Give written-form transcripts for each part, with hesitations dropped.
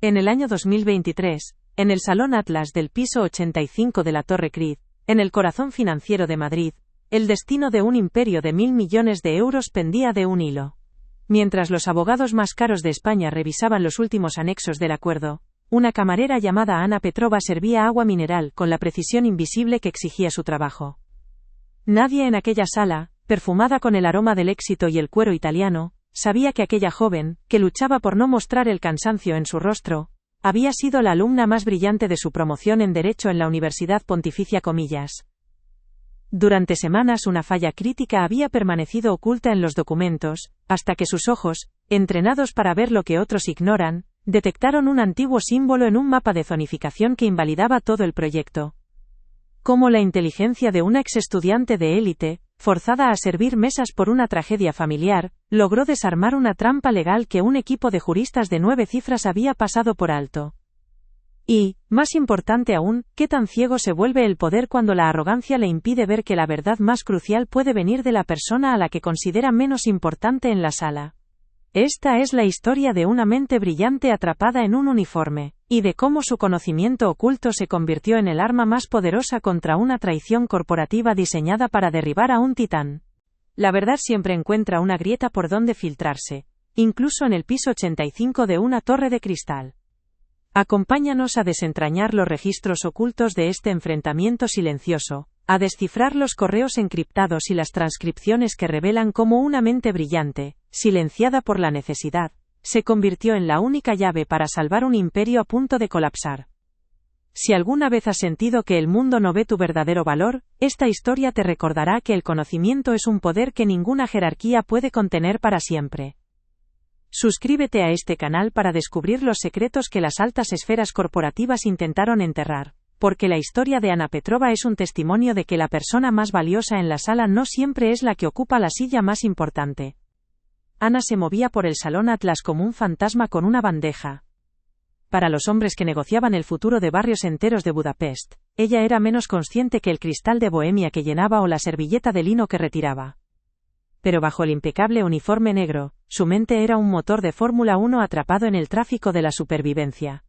En el año 2023, en el Salón Atlas del piso 85 de la Torre Crid, en el corazón financiero de Madrid, el destino de un imperio de 1.000 millones de euros pendía de un hilo. Mientras los abogados más caros de España revisaban los últimos anexos del acuerdo, una camarera llamada Ana Petrova servía agua mineral con la precisión invisible que exigía su trabajo. Nadie en aquella sala, perfumada con el aroma del éxito y el cuero italiano, sabía que aquella joven, que luchaba por no mostrar el cansancio en su rostro, había sido la alumna más brillante de su promoción en Derecho en la Universidad Pontificia Comillas. Durante semanas una falla crítica había permanecido oculta en los documentos, hasta que sus ojos, entrenados para ver lo que otros ignoran, detectaron un antiguo símbolo en un mapa de zonificación que invalidaba todo el proyecto. Como la inteligencia de una exestudiante de élite, forzada a servir mesas por una tragedia familiar, logró desarmar una trampa legal que un equipo de juristas de 9 cifras había pasado por alto. Y, más importante aún, ¿qué tan ciego se vuelve el poder cuando la arrogancia le impide ver que la verdad más crucial puede venir de la persona a la que considera menos importante en la sala? Esta es la historia de una mente brillante atrapada en un uniforme, y de cómo su conocimiento oculto se convirtió en el arma más poderosa contra una traición corporativa diseñada para derribar a un titán. La verdad siempre encuentra una grieta por donde filtrarse, incluso en el piso 85 de una torre de cristal. Acompáñanos a desentrañar los registros ocultos de este enfrentamiento silencioso, a descifrar los correos encriptados y las transcripciones que revelan cómo una mente brillante, silenciada por la necesidad, se convirtió en la única llave para salvar un imperio a punto de colapsar. Si alguna vez has sentido que el mundo no ve tu verdadero valor, esta historia te recordará que el conocimiento es un poder que ninguna jerarquía puede contener para siempre. Suscríbete a este canal para descubrir los secretos que las altas esferas corporativas intentaron enterrar, porque la historia de Ana Petrova es un testimonio de que la persona más valiosa en la sala no siempre es la que ocupa la silla más importante. Ana se movía por el Salón Atlas como un fantasma con una bandeja. Para los hombres que negociaban el futuro de barrios enteros de Budapest, ella era menos consciente que el cristal de Bohemia que llenaba o la servilleta de lino que retiraba. Pero bajo el impecable uniforme negro, su mente era un motor de Fórmula 1 atrapado en el tráfico de la supervivencia.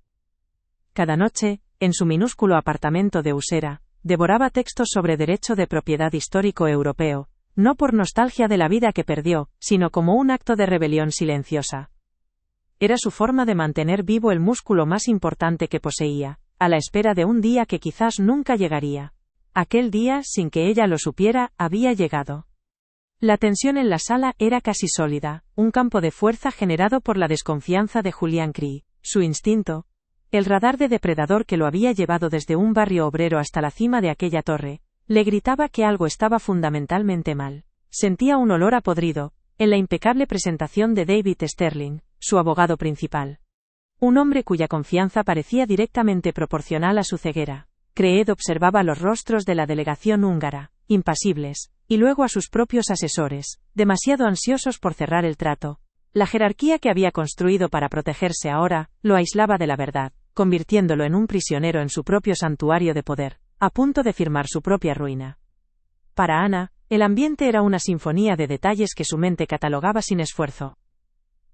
Cada noche, en su minúsculo apartamento de Usera, devoraba textos sobre derecho de propiedad histórico europeo, no por nostalgia de la vida que perdió, sino como un acto de rebelión silenciosa. Era su forma de mantener vivo el músculo más importante que poseía, a la espera de un día que quizás nunca llegaría. Aquel día, sin que ella lo supiera, había llegado. La tensión en la sala era casi sólida, un campo de fuerza generado por la desconfianza de Julián Cree, su instinto, el radar de depredador que lo había llevado desde un barrio obrero hasta la cima de aquella torre, le gritaba que algo estaba fundamentalmente mal. Sentía un olor a podrido, en la impecable presentación de David Sterling, su abogado principal. Un hombre cuya confianza parecía directamente proporcional a su ceguera. Creed observaba los rostros de la delegación húngara, impasibles, y luego a sus propios asesores, demasiado ansiosos por cerrar el trato. La jerarquía que había construido para protegerse ahora, lo aislaba de la verdad, convirtiéndolo en un prisionero en su propio santuario de poder, a punto de firmar su propia ruina. Para Ana, el ambiente era una sinfonía de detalles que su mente catalogaba sin esfuerzo.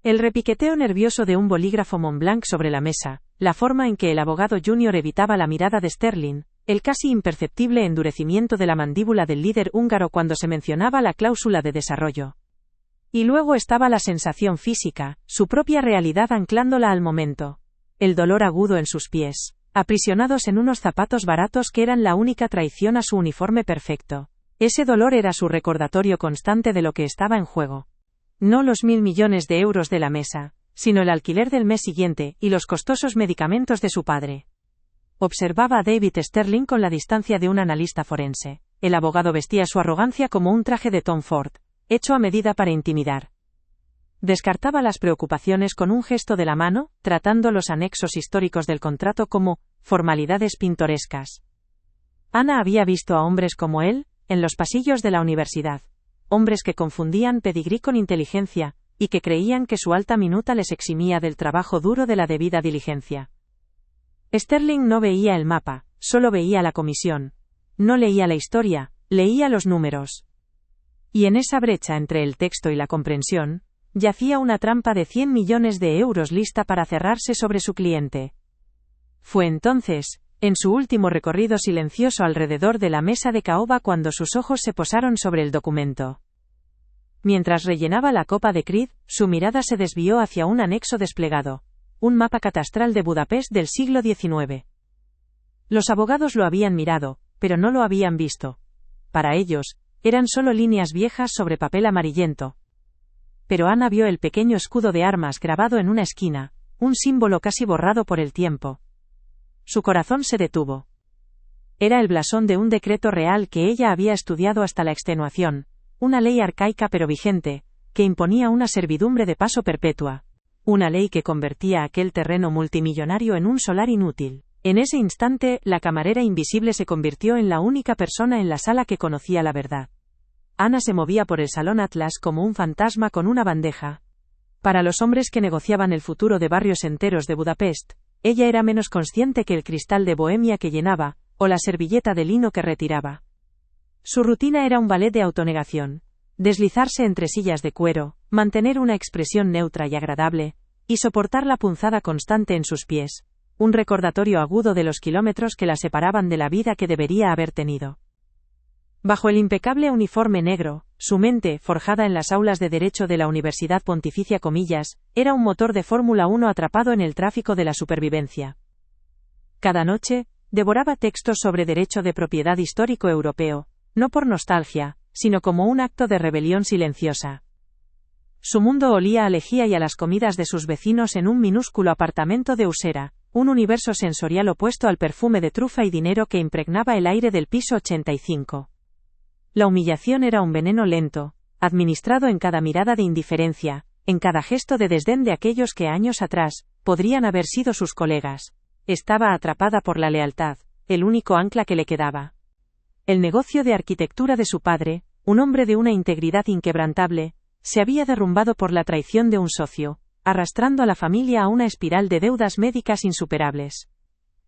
El repiqueteo nervioso de un bolígrafo Montblanc sobre la mesa, la forma en que el abogado junior evitaba la mirada de Sterling, el casi imperceptible endurecimiento de la mandíbula del líder húngaro cuando se mencionaba la cláusula de desarrollo. Y luego estaba la sensación física, su propia realidad anclándola al momento. El dolor agudo en sus pies, aprisionados en unos zapatos baratos que eran la única traición a su uniforme perfecto. Ese dolor era su recordatorio constante de lo que estaba en juego. No los 1.000 millones de euros de la mesa, sino el alquiler del mes siguiente y los costosos medicamentos de su padre. Observaba a David Sterling con la distancia de un analista forense. El abogado vestía su arrogancia como un traje de Tom Ford, hecho a medida para intimidar. Descartaba las preocupaciones con un gesto de la mano, tratando los anexos históricos del contrato como formalidades pintorescas. Ana había visto a hombres como él, en los pasillos de la universidad. Hombres que confundían pedigrí con inteligencia, y que creían que su alta minuta les eximía del trabajo duro de la debida diligencia. Sterling no veía el mapa, solo veía la comisión. No leía la historia, leía los números. Y en esa brecha entre el texto y la comprensión, yacía una trampa de 100 millones de euros lista para cerrarse sobre su cliente. Fue entonces, en su último recorrido silencioso alrededor de la mesa de caoba, cuando sus ojos se posaron sobre el documento. Mientras rellenaba la copa de Creed, su mirada se desvió hacia un anexo desplegado, un mapa catastral de Budapest del siglo XIX. Los abogados lo habían mirado, pero no lo habían visto. Para ellos, eran solo líneas viejas sobre papel amarillento. Pero Ana vio el pequeño escudo de armas grabado en una esquina, un símbolo casi borrado por el tiempo. Su corazón se detuvo. Era el blasón de un decreto real que ella había estudiado hasta la extenuación, una ley arcaica pero vigente, que imponía una servidumbre de paso perpetua. Una ley que convertía aquel terreno multimillonario en un solar inútil. En ese instante, la camarera invisible se convirtió en la única persona en la sala que conocía la verdad. Ana se movía por el salón Atlas como un fantasma con una bandeja. Para los hombres que negociaban el futuro de barrios enteros de Budapest, ella era menos consciente que el cristal de Bohemia que llenaba, o la servilleta de lino que retiraba. Su rutina era un ballet de autonegación: deslizarse entre sillas de cuero, mantener una expresión neutra y agradable, y soportar la punzada constante en sus pies, un recordatorio agudo de los kilómetros que la separaban de la vida que debería haber tenido. Bajo el impecable uniforme negro, su mente, forjada en las aulas de Derecho de la Universidad Pontificia Comillas, era un motor de Fórmula 1 atrapado en el tráfico de la supervivencia. Cada noche, devoraba textos sobre derecho de propiedad histórico europeo, no por nostalgia, sino como un acto de rebelión silenciosa. Su mundo olía a lejía y a las comidas de sus vecinos en un minúsculo apartamento de Usera, un universo sensorial opuesto al perfume de trufa y dinero que impregnaba el aire del piso 85. La humillación era un veneno lento, administrado en cada mirada de indiferencia, en cada gesto de desdén de aquellos que años atrás podrían haber sido sus colegas. Estaba atrapada por la lealtad, el único ancla que le quedaba. El negocio de arquitectura de su padre, un hombre de una integridad inquebrantable, se había derrumbado por la traición de un socio, arrastrando a la familia a una espiral de deudas médicas insuperables.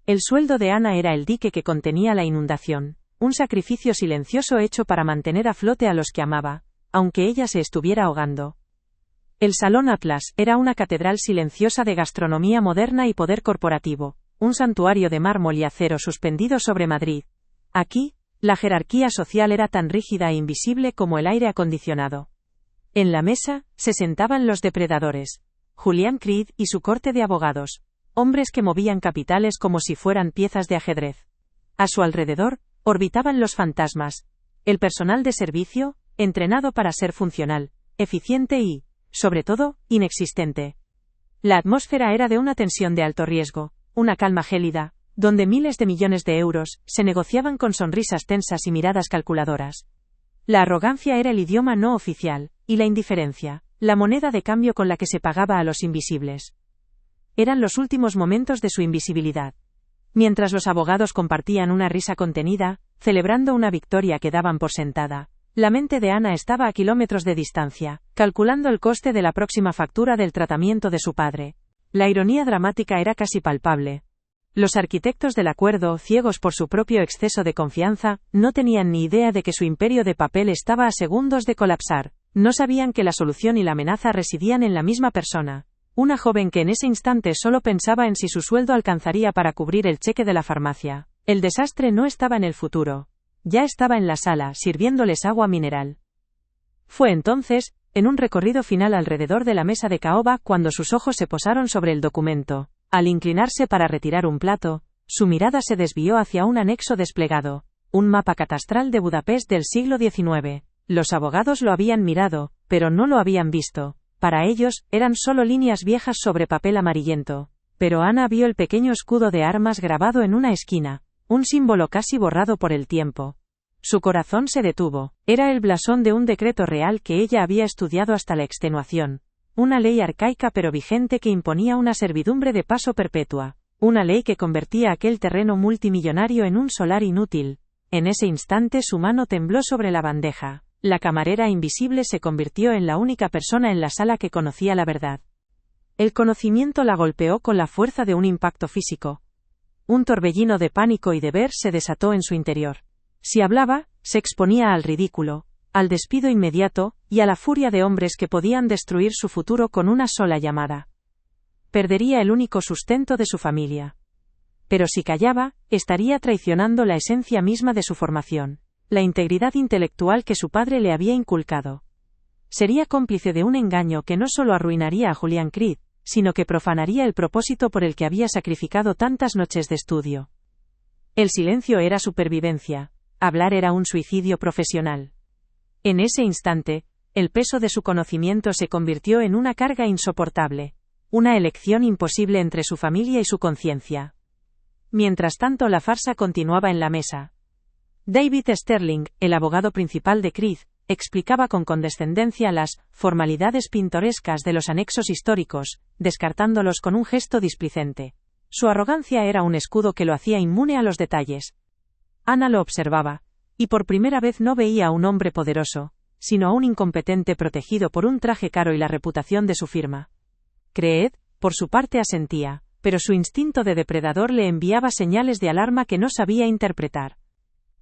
El sueldo de Ana era el dique que contenía la inundación, un sacrificio silencioso hecho para mantener a flote a los que amaba, aunque ella se estuviera ahogando. El Salón Atlas era una catedral silenciosa de gastronomía moderna y poder corporativo, un santuario de mármol y acero suspendido sobre Madrid. Aquí, la jerarquía social era tan rígida e invisible como el aire acondicionado. En la mesa, se sentaban los depredadores, Julián Creed y su corte de abogados, hombres que movían capitales como si fueran piezas de ajedrez. A su alrededor, orbitaban los fantasmas, el personal de servicio, entrenado para ser funcional, eficiente y, sobre todo, inexistente. La atmósfera era de una tensión de alto riesgo, una calma gélida, donde miles de millones de euros se negociaban con sonrisas tensas y miradas calculadoras. La arrogancia era el idioma no oficial, y la indiferencia, la moneda de cambio con la que se pagaba a los invisibles. Eran los últimos momentos de su invisibilidad. Mientras los abogados compartían una risa contenida, celebrando una victoria que daban por sentada, la mente de Ana estaba a kilómetros de distancia, calculando el coste de la próxima factura del tratamiento de su padre. La ironía dramática era casi palpable. Los arquitectos del acuerdo, ciegos por su propio exceso de confianza, no tenían ni idea de que su imperio de papel estaba a segundos de colapsar. No sabían que la solución y la amenaza residían en la misma persona. Una joven que en ese instante solo pensaba en si su sueldo alcanzaría para cubrir el cheque de la farmacia. El desastre no estaba en el futuro. Ya estaba en la sala, sirviéndoles agua mineral. Fue entonces, en un recorrido final alrededor de la mesa de caoba, cuando sus ojos se posaron sobre el documento. Al inclinarse para retirar un plato, su mirada se desvió hacia un anexo desplegado, un mapa catastral de Budapest del siglo XIX. Los abogados lo habían mirado, pero no lo habían visto. Para ellos, eran solo líneas viejas sobre papel amarillento. Pero Ana vio el pequeño escudo de armas grabado en una esquina, un símbolo casi borrado por el tiempo. Su corazón se detuvo. Era el blasón de un decreto real que ella había estudiado hasta la extenuación. Una ley arcaica pero vigente que imponía una servidumbre de paso perpetua. Una ley que convertía aquel terreno multimillonario en un solar inútil. En ese instante su mano tembló sobre la bandeja. La camarera invisible se convirtió en la única persona en la sala que conocía la verdad. El conocimiento la golpeó con la fuerza de un impacto físico. Un torbellino de pánico y deber se desató en su interior. Si hablaba, se exponía al ridículo, al despido inmediato, y a la furia de hombres que podían destruir su futuro con una sola llamada. Perdería el único sustento de su familia. Pero si callaba, estaría traicionando la esencia misma de su formación, la integridad intelectual que su padre le había inculcado. Sería cómplice de un engaño que no solo arruinaría a Julian Creed, sino que profanaría el propósito por el que había sacrificado tantas noches de estudio. El silencio era supervivencia, hablar era un suicidio profesional. En ese instante, el peso de su conocimiento se convirtió en una carga insoportable, una elección imposible entre su familia y su conciencia. Mientras tanto, la farsa continuaba en la mesa. David Sterling, el abogado principal de Creed, explicaba con condescendencia las formalidades pintorescas de los anexos históricos, descartándolos con un gesto displicente. Su arrogancia era un escudo que lo hacía inmune a los detalles. Ana lo observaba, y por primera vez no veía a un hombre poderoso, sino a un incompetente protegido por un traje caro y la reputación de su firma. Creed, por su parte, asentía, pero su instinto de depredador le enviaba señales de alarma que no sabía interpretar.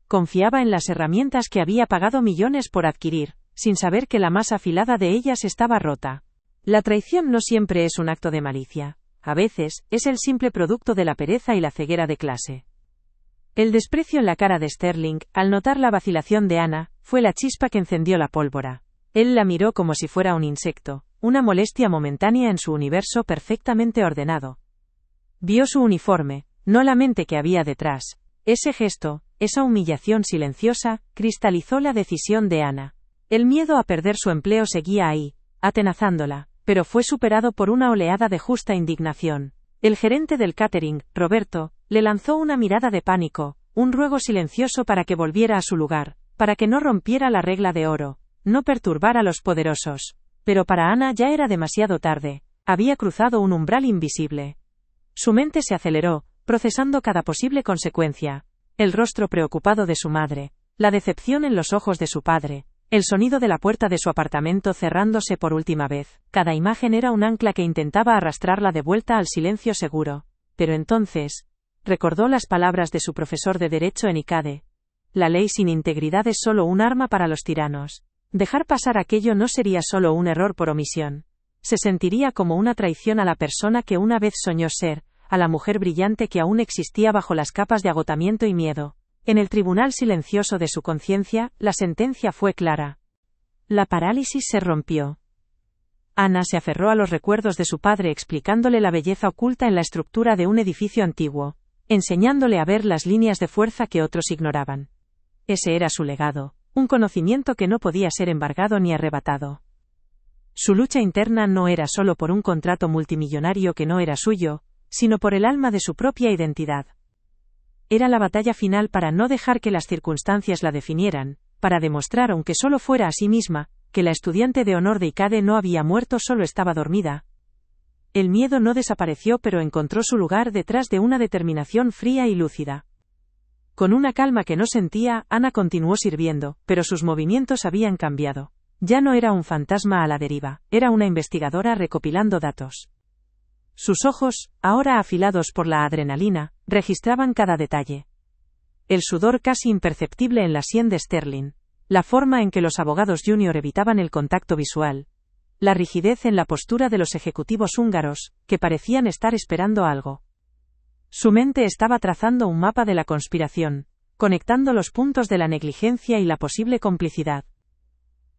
Confiaba en las herramientas que había pagado millones por adquirir, sin saber que la más afilada de ellas estaba rota. La traición no siempre es un acto de malicia. A veces, es el simple producto de la pereza y la ceguera de clase. El desprecio en la cara de Sterling, al notar la vacilación de Ana, fue la chispa que encendió la pólvora. Él la miró como si fuera un insecto, una molestia momentánea en su universo perfectamente ordenado. Vio su uniforme, no la mente que había detrás. Ese gesto, esa humillación silenciosa, cristalizó la decisión de Ana. El miedo a perder su empleo seguía ahí, atenazándola, pero fue superado por una oleada de justa indignación. El gerente del catering, Roberto, le lanzó una mirada de pánico, un ruego silencioso para que volviera a su lugar, para que no rompiera la regla de oro, no perturbar a los poderosos. Pero para Ana ya era demasiado tarde, había cruzado un umbral invisible. Su mente se aceleró, procesando cada posible consecuencia. El rostro preocupado de su madre, la decepción en los ojos de su padre, el sonido de la puerta de su apartamento cerrándose por última vez. Cada imagen era un ancla que intentaba arrastrarla de vuelta al silencio seguro. Pero entonces, recordó las palabras de su profesor de Derecho en ICADE. La ley sin integridad es solo un arma para los tiranos. Dejar pasar aquello no sería solo un error por omisión. Se sentiría como una traición a la persona que una vez soñó ser, a la mujer brillante que aún existía bajo las capas de agotamiento y miedo. En el tribunal silencioso de su conciencia, la sentencia fue clara. La parálisis se rompió. Ana se aferró a los recuerdos de su padre explicándole la belleza oculta en la estructura de un edificio antiguo, enseñándole a ver las líneas de fuerza que otros ignoraban. Ese era su legado, un conocimiento que no podía ser embargado ni arrebatado. Su lucha interna no era solo por un contrato multimillonario que no era suyo, sino por el alma de su propia identidad. Era la batalla final para no dejar que las circunstancias la definieran, para demostrar, aunque solo fuera a sí misma, que la estudiante de honor de ICADE no había muerto, solo estaba dormida. El miedo no desapareció, pero encontró su lugar detrás de una determinación fría y lúcida. Con una calma que no sentía, Ana continuó sirviendo, pero sus movimientos habían cambiado. Ya no era un fantasma a la deriva, era una investigadora recopilando datos. Sus ojos, ahora afilados por la adrenalina, registraban cada detalle. El sudor casi imperceptible en la sien de Sterling, la forma en que los abogados junior evitaban el contacto visual, la rigidez en la postura de los ejecutivos húngaros, que parecían estar esperando algo. Su mente estaba trazando un mapa de la conspiración, conectando los puntos de la negligencia y la posible complicidad.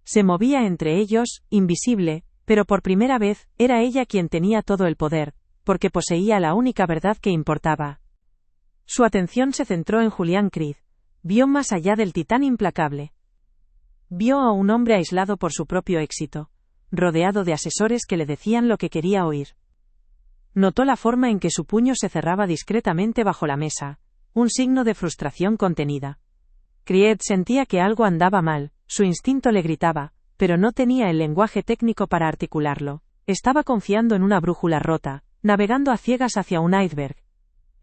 Se movía entre ellos, invisible, pero por primera vez, era ella quien tenía todo el poder, porque poseía la única verdad que importaba. Su atención se centró en Julian Creed. Vio más allá del titán implacable. Vio a un hombre aislado por su propio éxito, rodeado de asesores que le decían lo que quería oír. Notó la forma en que su puño se cerraba discretamente bajo la mesa, un signo de frustración contenida. Creed sentía que algo andaba mal, su instinto le gritaba, pero no tenía el lenguaje técnico para articularlo. Estaba confiando en una brújula rota, navegando a ciegas hacia un iceberg.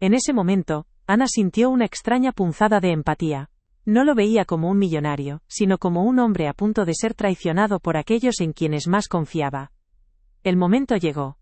En ese momento, Ana sintió una extraña punzada de empatía. No lo veía como un millonario, sino como un hombre a punto de ser traicionado por aquellos en quienes más confiaba. El momento llegó.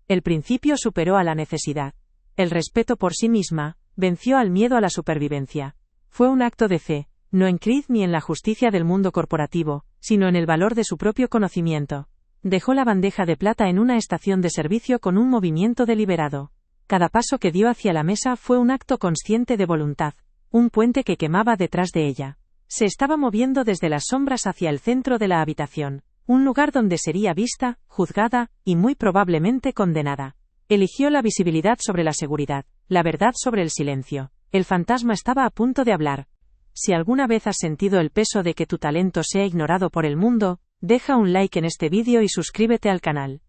El principio superó a la necesidad. El respeto por sí misma venció al miedo a la supervivencia. Fue un acto de fe, no en Creed ni en la justicia del mundo corporativo, sino en el valor de su propio conocimiento. Dejó la bandeja de plata en una estación de servicio con un movimiento deliberado. Cada paso que dio hacia la mesa fue un acto consciente de voluntad, un puente que quemaba detrás de ella. Se estaba moviendo desde las sombras hacia el centro de la habitación, un lugar donde sería vista, juzgada, y muy probablemente condenada. Eligió la visibilidad sobre la seguridad, la verdad sobre el silencio. El fantasma estaba a punto de hablar. Si alguna vez has sentido el peso de que tu talento sea ignorado por el mundo, deja un like en este vídeo y suscríbete al canal.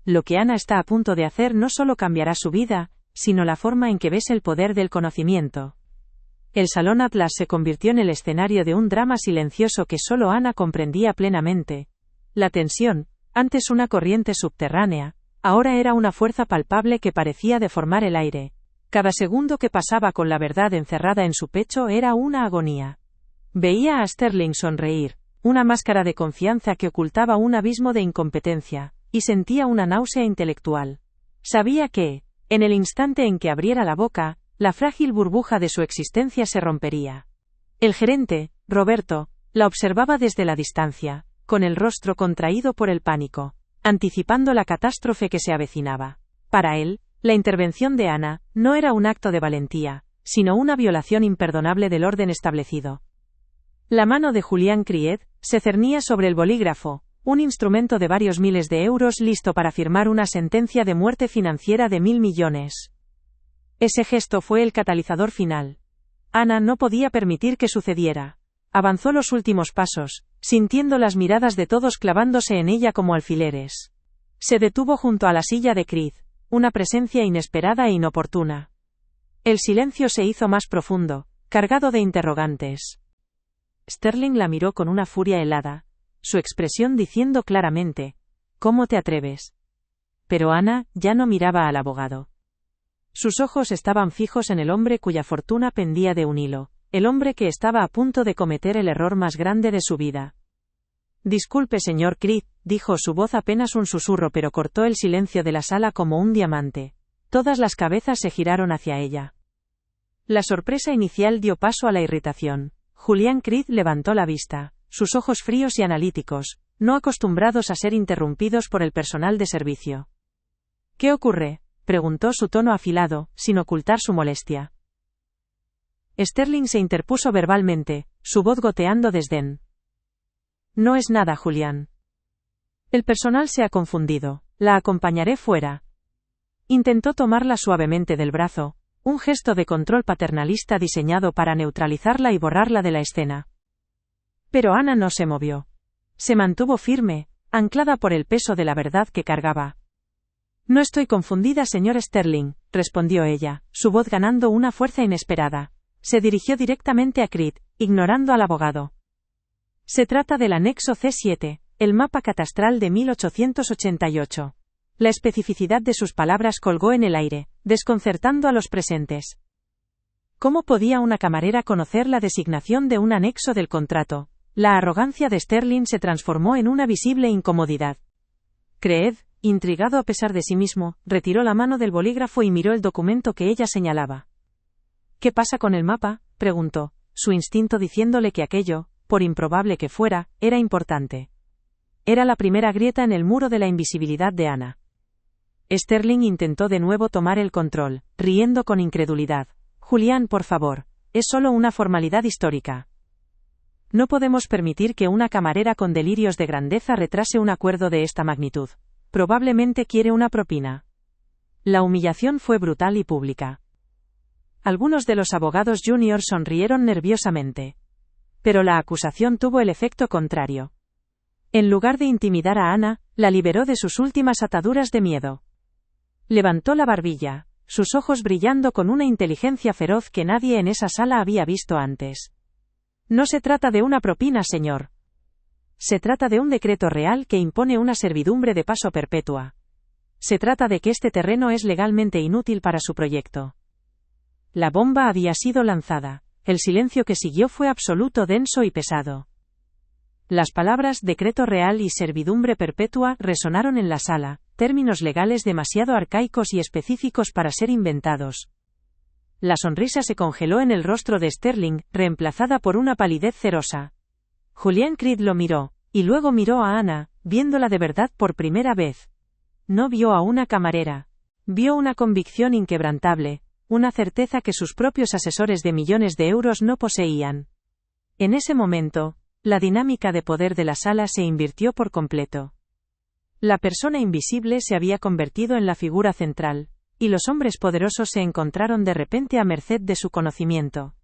Lo que Ana está a punto de hacer no solo cambiará su vida, sino la forma en que ves el poder del conocimiento. El Salón Atlas se convirtió en el escenario de un drama silencioso que solo Ana comprendía plenamente. La tensión, antes una corriente subterránea, ahora era una fuerza palpable que parecía deformar el aire. Cada segundo que pasaba con la verdad encerrada en su pecho era una agonía. Veía a Sterling sonreír, una máscara de confianza que ocultaba un abismo de incompetencia, y sentía una náusea intelectual. Sabía que, en el instante en que abriera la boca, la frágil burbuja de su existencia se rompería. El gerente, Roberto, la observaba desde la distancia, con el rostro contraído por el pánico, anticipando la catástrofe que se avecinaba. Para él, la intervención de Ana no era un acto de valentía, sino una violación imperdonable del orden establecido. La mano de Julián Creed se cernía sobre el bolígrafo, un instrumento de varios miles de euros listo para firmar una sentencia de muerte financiera de 1.000 millones. Ese gesto fue el catalizador final. Ana no podía permitir que sucediera. Avanzó los últimos pasos, sintiendo las miradas de todos clavándose en ella como alfileres. Se detuvo junto a la silla de Creed, una presencia inesperada e inoportuna. El silencio se hizo más profundo, cargado de interrogantes. Sterling la miró con una furia helada, su expresión diciendo claramente: «¿Cómo te atreves?». Pero Ana ya no miraba al abogado. Sus ojos estaban fijos en el hombre cuya fortuna pendía de un hilo, el hombre que estaba a punto de cometer el error más grande de su vida. «Disculpe, señor Creed», dijo su voz apenas un susurro, pero cortó el silencio de la sala como un diamante. Todas las cabezas se giraron hacia ella. La sorpresa inicial dio paso a la irritación. Julián Creed levantó la vista, sus ojos fríos y analíticos, no acostumbrados a ser interrumpidos por el personal de servicio. «¿Qué ocurre?», preguntó su tono afilado, sin ocultar su molestia. Sterling se interpuso verbalmente, su voz goteando desdén. «No es nada, Julián. El personal se ha confundido. La acompañaré fuera». Intentó tomarla suavemente del brazo, un gesto de control paternalista diseñado para neutralizarla y borrarla de la escena. Pero Ana no se movió. Se mantuvo firme, anclada por el peso de la verdad que cargaba. «No estoy confundida, señor Sterling», respondió ella, su voz ganando una fuerza inesperada. Se dirigió directamente a Creed, ignorando al abogado. «Se trata del anexo C7, el mapa catastral de 1888. La especificidad de sus palabras colgó en el aire, desconcertando a los presentes. ¿Cómo podía una camarera conocer la designación de un anexo del contrato? La arrogancia de Sterling se transformó en una visible incomodidad. Creed, intrigado a pesar de sí mismo, retiró la mano del bolígrafo y miró el documento que ella señalaba. «¿Qué pasa con el mapa?», preguntó, su instinto diciéndole que aquello, por improbable que fuera, era importante. Era la primera grieta en el muro de la invisibilidad de Ana. Sterling intentó de nuevo tomar el control, riendo con incredulidad. «Julián, por favor, es solo una formalidad histórica. No podemos permitir que una camarera con delirios de grandeza retrase un acuerdo de esta magnitud. Probablemente quiere una propina». La humillación fue brutal y pública. Algunos de los abogados juniors sonrieron nerviosamente. Pero la acusación tuvo el efecto contrario. En lugar de intimidar a Ana, la liberó de sus últimas ataduras de miedo. Levantó la barbilla, sus ojos brillando con una inteligencia feroz que nadie en esa sala había visto antes. «No se trata de una propina, señor. Se trata de un decreto real que impone una servidumbre de paso perpetua. Se trata de que este terreno es legalmente inútil para su proyecto». La bomba había sido lanzada. El silencio que siguió fue absoluto, denso y pesado. Las palabras decreto real y servidumbre perpetua resonaron en la sala, términos legales demasiado arcaicos y específicos para ser inventados. La sonrisa se congeló en el rostro de Sterling, reemplazada por una palidez cerosa. Julián Creed lo miró, y luego miró a Anna, viéndola de verdad por primera vez. No vio a una camarera. Vio una convicción inquebrantable, una certeza que sus propios asesores de millones de euros no poseían. En ese momento, la dinámica de poder de la sala se invirtió por completo. La persona invisible se había convertido en la figura central, y los hombres poderosos se encontraron de repente a merced de su conocimiento.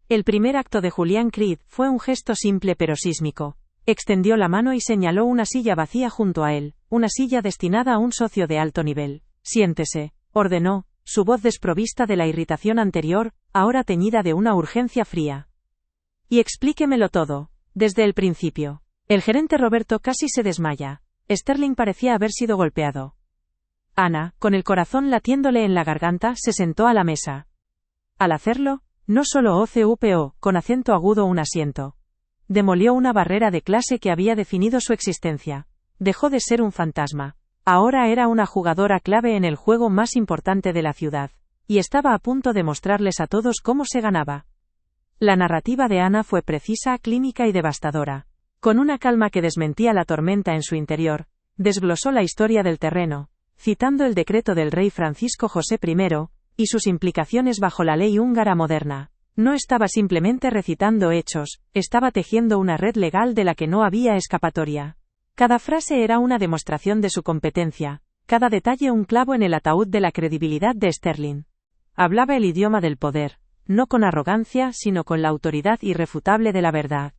El primer acto de Julián Creed fue un gesto simple pero sísmico. Extendió la mano y señaló una silla vacía junto a él, una silla destinada a un socio de alto nivel. Siéntese, ordenó, su voz desprovista de la irritación anterior, ahora teñida de una urgencia fría. Y explíquemelo todo, desde el principio. El gerente Roberto casi se desmaya. Sterling parecía haber sido golpeado. Anna, con el corazón latiéndole en la garganta, se sentó a la mesa. Al hacerlo, no solo ocupó, con acento agudo, un asiento. Demolió una barrera de clase que había definido su existencia. Dejó de ser un fantasma. Ahora era una jugadora clave en el juego más importante de la ciudad. Y estaba a punto de mostrarles a todos cómo se ganaba. La narrativa de Anna fue precisa, clínica y devastadora. Con una calma que desmentía la tormenta en su interior, desglosó la historia del terreno, citando el decreto del rey Francisco José I, y sus implicaciones bajo la ley húngara moderna. No estaba simplemente recitando hechos, estaba tejiendo una red legal de la que no había escapatoria. Cada frase era una demostración de su competencia, cada detalle un clavo en el ataúd de la credibilidad de Sterling. Hablaba el idioma del poder, no con arrogancia, sino con la autoridad irrefutable de la verdad.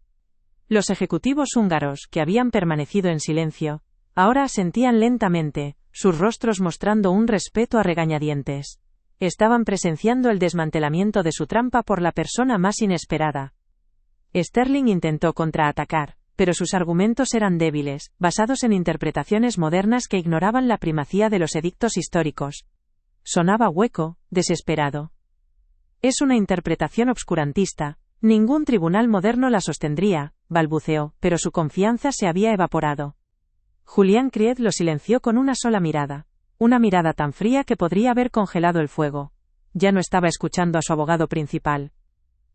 Los ejecutivos húngaros, que habían permanecido en silencio, ahora asentían lentamente, sus rostros mostrando un respeto a regañadientes. Estaban presenciando el desmantelamiento de su trampa por la persona más inesperada. Sterling intentó contraatacar, pero sus argumentos eran débiles, basados en interpretaciones modernas que ignoraban la primacía de los edictos históricos. Sonaba hueco, desesperado. Es una interpretación obscurantista. Ningún tribunal moderno la sostendría, balbuceó, pero su confianza se había evaporado. Julián Creed lo silenció con una sola mirada. Una mirada tan fría que podría haber congelado el fuego. Ya no estaba escuchando a su abogado principal.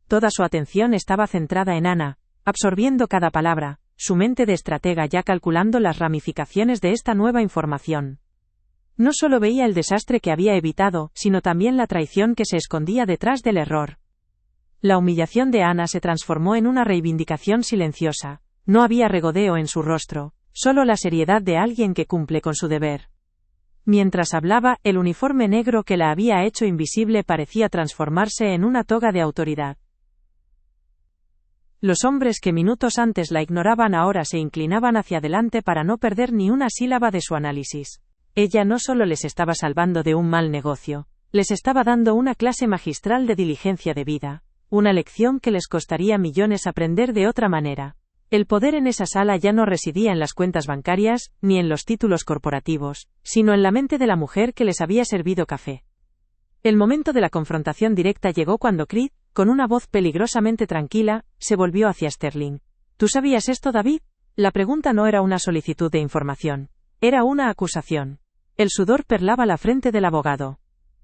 Toda su atención estaba centrada en Anna, absorbiendo cada palabra, su mente de estratega ya calculando las ramificaciones de esta nueva información. No solo veía el desastre que había evitado, sino también la traición que se escondía detrás del error. La humillación de Anna se transformó en una reivindicación silenciosa. No había regodeo en su rostro, solo la seriedad de alguien que cumple con su deber. Mientras hablaba, el uniforme negro que la había hecho invisible parecía transformarse en una toga de autoridad. Los hombres que minutos antes la ignoraban ahora se inclinaban hacia adelante para no perder ni una sílaba de su análisis. Ella no solo les estaba salvando de un mal negocio, les estaba dando una clase magistral de diligencia de vida, una lección que les costaría millones aprender de otra manera. El poder en esa sala ya no residía en las cuentas bancarias, ni en los títulos corporativos, sino en la mente de la mujer que les había servido café. El momento de la confrontación directa llegó cuando Creed, con una voz peligrosamente tranquila, se volvió hacia Sterling. ¿Tú sabías esto, David? La pregunta no era una solicitud de información. Era una acusación. El sudor perlaba la frente del abogado.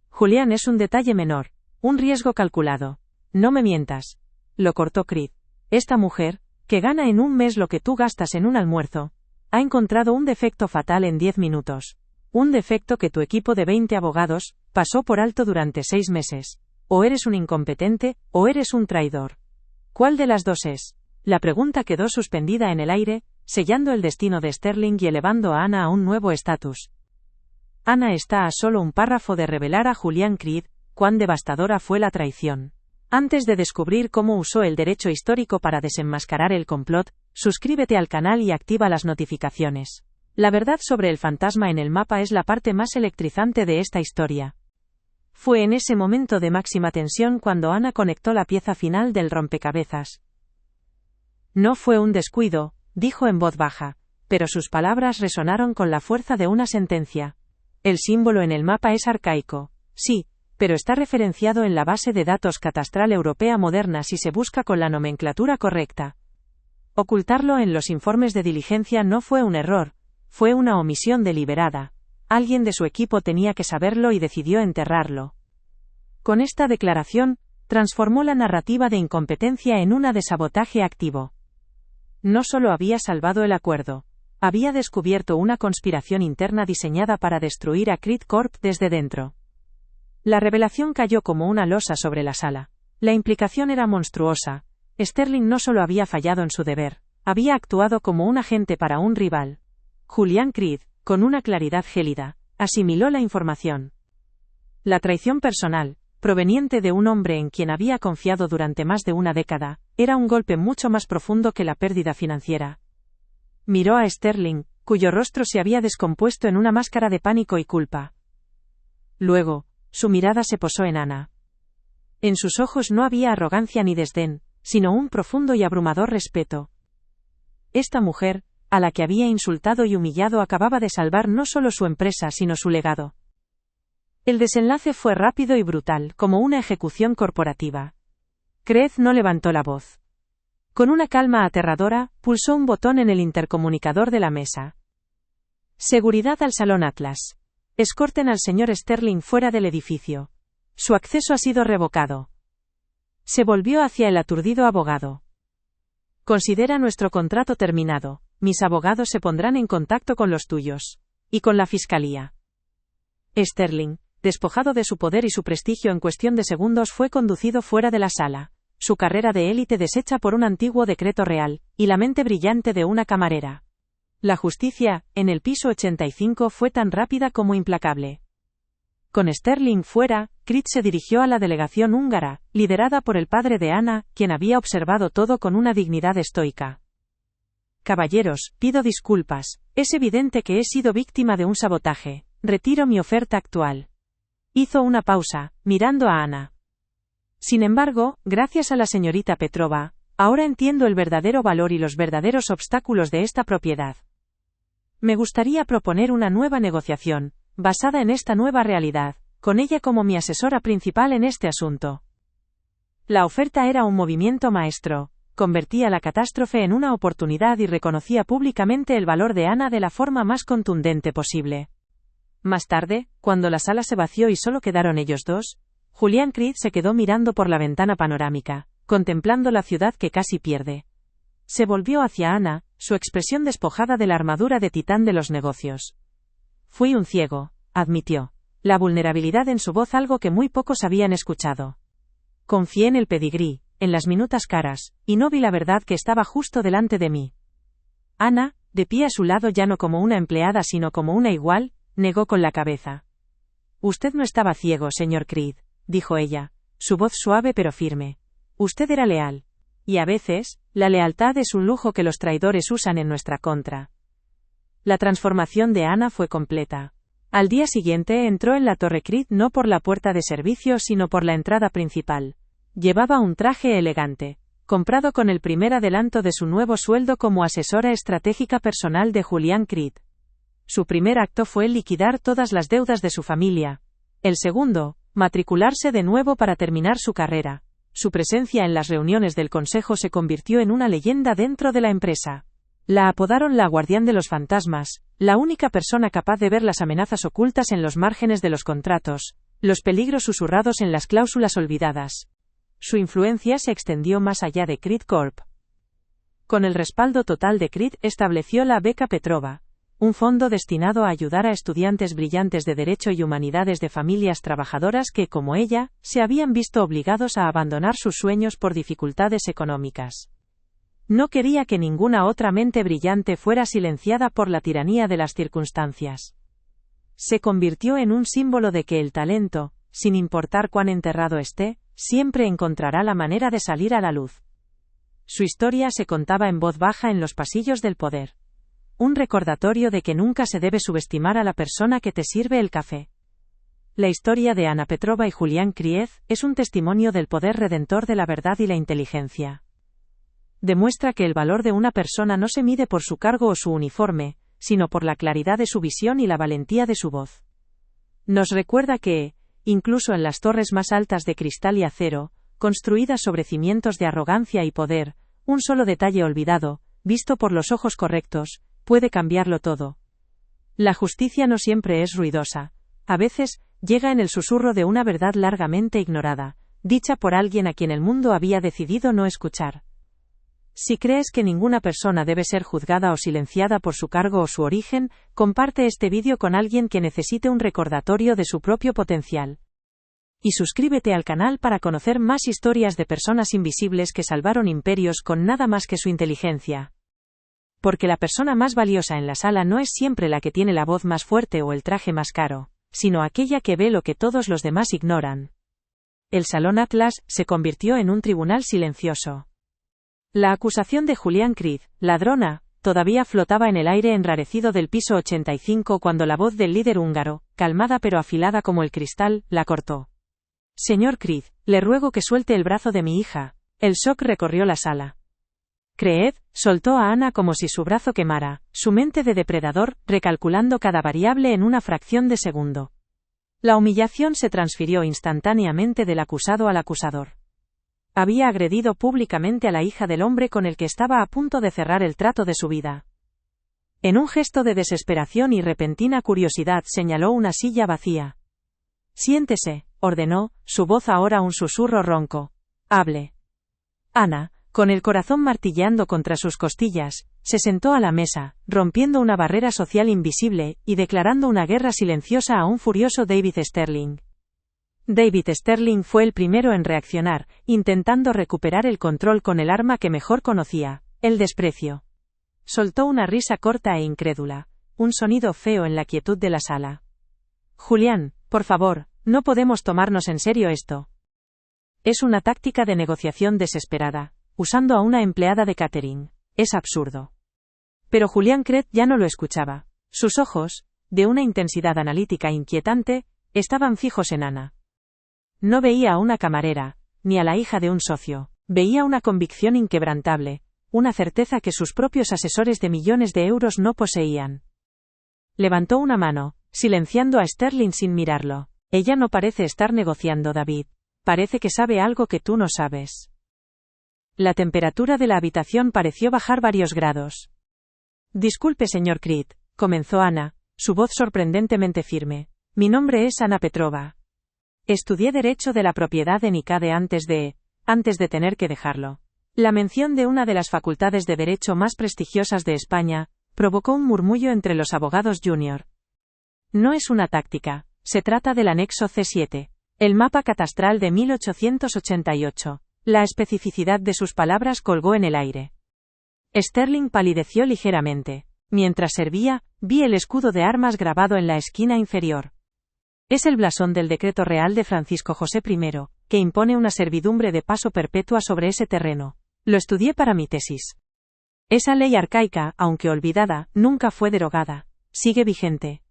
Julián, es un detalle menor. Un riesgo calculado. No me mientas. Lo cortó Creed. Esta mujer, que gana en un mes lo que tú gastas en un almuerzo, ha encontrado un defecto fatal en 10 minutos. Un defecto que tu equipo de 20 abogados pasó por alto durante 6 meses. O eres un incompetente, o eres un traidor. ¿Cuál de las dos es? La pregunta quedó suspendida en el aire, sellando el destino de Sterling y elevando a Anna a un nuevo estatus. Anna está a solo un párrafo de revelar a Julián Creed cuán devastadora fue la traición. Antes de descubrir cómo usó el derecho histórico para desenmascarar el complot, suscríbete al canal y activa las notificaciones. La verdad sobre el fantasma en el mapa es la parte más electrizante de esta historia. Fue en ese momento de máxima tensión cuando Anna conectó la pieza final del rompecabezas. No fue un descuido, dijo en voz baja, pero sus palabras resonaron con la fuerza de una sentencia. El símbolo en el mapa es arcaico, sí, pero está referenciado en la base de datos catastral europea moderna si se busca con la nomenclatura correcta. Ocultarlo en los informes de diligencia no fue un error, fue una omisión deliberada. Alguien de su equipo tenía que saberlo y decidió enterrarlo. Con esta declaración, transformó la narrativa de incompetencia en una de sabotaje activo. No solo había salvado el acuerdo, había descubierto una conspiración interna diseñada para destruir a Creed Corp desde dentro. La revelación cayó como una losa sobre la sala. La implicación era monstruosa. Sterling no solo había fallado en su deber, había actuado como un agente para un rival. Julian Creed, con una claridad gélida, asimiló la información. La traición personal, proveniente de un hombre en quien había confiado durante más de una década, era un golpe mucho más profundo que la pérdida financiera. Miró a Sterling, cuyo rostro se había descompuesto en una máscara de pánico y culpa. Luego, su mirada se posó en Anna. En sus ojos no había arrogancia ni desdén, sino un profundo y abrumador respeto. Esta mujer, a la que había insultado y humillado, acababa de salvar no solo su empresa sino su legado. El desenlace fue rápido y brutal, como una ejecución corporativa. Creed no levantó la voz. Con una calma aterradora, pulsó un botón en el intercomunicador de la mesa. Seguridad al Salón Atlas. Escorten al señor Sterling fuera del edificio. Su acceso ha sido revocado. Se volvió hacia el aturdido abogado. Considera nuestro contrato terminado. Mis abogados se pondrán en contacto con los tuyos. Y con la fiscalía. Sterling, despojado de su poder y su prestigio en cuestión de segundos, fue conducido fuera de la sala. Su carrera de élite deshecha por un antiguo decreto real, y la mente brillante de una camarera. La justicia, en el piso 85, fue tan rápida como implacable. Con Sterling fuera, Creed se dirigió a la delegación húngara, liderada por el padre de Anna, quien había observado todo con una dignidad estoica. Caballeros, pido disculpas, es evidente que he sido víctima de un sabotaje. Retiro mi oferta actual. Hizo una pausa, mirando a Anna. Sin embargo, gracias a la señorita Petrova, ahora entiendo el verdadero valor y los verdaderos obstáculos de esta propiedad. Me gustaría proponer una nueva negociación, basada en esta nueva realidad, con ella como mi asesora principal en este asunto. La oferta era un movimiento maestro, convertía la catástrofe en una oportunidad y reconocía públicamente el valor de Anna de la forma más contundente posible. Más tarde, cuando la sala se vació y solo quedaron ellos dos, Julian Creed se quedó mirando por la ventana panorámica, contemplando la ciudad que casi pierde. Se volvió hacia Anna, su expresión despojada de la armadura de titán de los negocios. Fui un ciego, admitió. La vulnerabilidad en su voz, algo que muy pocos habían escuchado. Confié en el pedigrí, en las minutas caras, y no vi la verdad que estaba justo delante de mí. Anna, de pie a su lado ya no como una empleada sino como una igual, negó con la cabeza. Usted no estaba ciego, señor Creed, dijo ella, su voz suave pero firme. Usted era leal. Y a veces, la lealtad es un lujo que los traidores usan en nuestra contra. La transformación de Anna fue completa. Al día siguiente entró en la Torre Creed no por la puerta de servicio sino por la entrada principal. Llevaba un traje elegante, comprado con el primer adelanto de su nuevo sueldo como asesora estratégica personal de Julian Creed. Su primer acto fue liquidar todas las deudas de su familia. El segundo, matricularse de nuevo para terminar su carrera. Su presencia en las reuniones del consejo se convirtió en una leyenda dentro de la empresa. La apodaron la guardián de los fantasmas, la única persona capaz de ver las amenazas ocultas en los márgenes de los contratos, los peligros susurrados en las cláusulas olvidadas. Su influencia se extendió más allá de Creed Corp. Con el respaldo total de Creed, estableció la Beca Petrova, un fondo destinado a ayudar a estudiantes brillantes de Derecho y Humanidades de familias trabajadoras que, como ella, se habían visto obligados a abandonar sus sueños por dificultades económicas. No quería que ninguna otra mente brillante fuera silenciada por la tiranía de las circunstancias. Se convirtió en un símbolo de que el talento, sin importar cuán enterrado esté, siempre encontrará la manera de salir a la luz. Su historia se contaba en voz baja en los pasillos del poder. Un recordatorio de que nunca se debe subestimar a la persona que te sirve el café. La historia de Anna Petrova y Julian Creed es un testimonio del poder redentor de la verdad y la inteligencia. Demuestra que el valor de una persona no se mide por su cargo o su uniforme, sino por la claridad de su visión y la valentía de su voz. Nos recuerda que, incluso en las torres más altas de cristal y acero, construidas sobre cimientos de arrogancia y poder, un solo detalle olvidado, visto por los ojos correctos, puede cambiarlo todo. La justicia no siempre es ruidosa. A veces, llega en el susurro de una verdad largamente ignorada, dicha por alguien a quien el mundo había decidido no escuchar. Si crees que ninguna persona debe ser juzgada o silenciada por su cargo o su origen, comparte este vídeo con alguien que necesite un recordatorio de su propio potencial. Y suscríbete al canal para conocer más historias de personas invisibles que salvaron imperios con nada más que su inteligencia. Porque la persona más valiosa en la sala no es siempre la que tiene la voz más fuerte o el traje más caro, sino aquella que ve lo que todos los demás ignoran. El Salón Atlas se convirtió en un tribunal silencioso. La acusación de Julián Creed, ladrona, todavía flotaba en el aire enrarecido del piso 85 cuando la voz del líder húngaro, calmada pero afilada como el cristal, la cortó. Señor Creed, le ruego que suelte el brazo de mi hija. El shock recorrió la sala. Creed soltó a Ana como si su brazo quemara, su mente de depredador, recalculando cada variable en una fracción de segundo. La humillación se transfirió instantáneamente del acusado al acusador. Había agredido públicamente a la hija del hombre con el que estaba a punto de cerrar el trato de su vida. En un gesto de desesperación y repentina curiosidad señaló una silla vacía. Siéntese, ordenó, su voz ahora un susurro ronco. Hable. Ana, con el corazón martilleando contra sus costillas, se sentó a la mesa, rompiendo una barrera social invisible, y declarando una guerra silenciosa a un furioso David Sterling. David Sterling fue el primero en reaccionar, intentando recuperar el control con el arma que mejor conocía, el desprecio. Soltó una risa corta e incrédula, un sonido feo en la quietud de la sala. Julián, por favor, no podemos tomarnos en serio esto. Es una táctica de negociación desesperada, usando a una empleada de catering. Es absurdo. Pero Julián Creed ya no lo escuchaba. Sus ojos, de una intensidad analítica inquietante, estaban fijos en Ana. No veía a una camarera, ni a la hija de un socio, veía una convicción inquebrantable, una certeza que sus propios asesores de millones de euros no poseían. Levantó una mano, silenciando a Sterling sin mirarlo. Ella no parece estar negociando, David. Parece que sabe algo que tú no sabes. La temperatura de la habitación pareció bajar varios grados. Disculpe, señor Creed, comenzó Ana, su voz sorprendentemente firme. Mi nombre es Ana Petrova. Estudié Derecho de la Propiedad en ICADE antes de tener que dejarlo. La mención de una de las facultades de Derecho más prestigiosas de España provocó un murmullo entre los abogados junior. No es una táctica, se trata del anexo C7, el mapa catastral de 1888. La especificidad de sus palabras colgó en el aire. Sterling palideció ligeramente. Mientras servía, vi el escudo de armas grabado en la esquina inferior. Es el blasón del decreto real de Francisco José I, que impone una servidumbre de paso perpetua sobre ese terreno. Lo estudié para mi tesis. Esa ley arcaica, aunque olvidada, nunca fue derogada. Sigue vigente.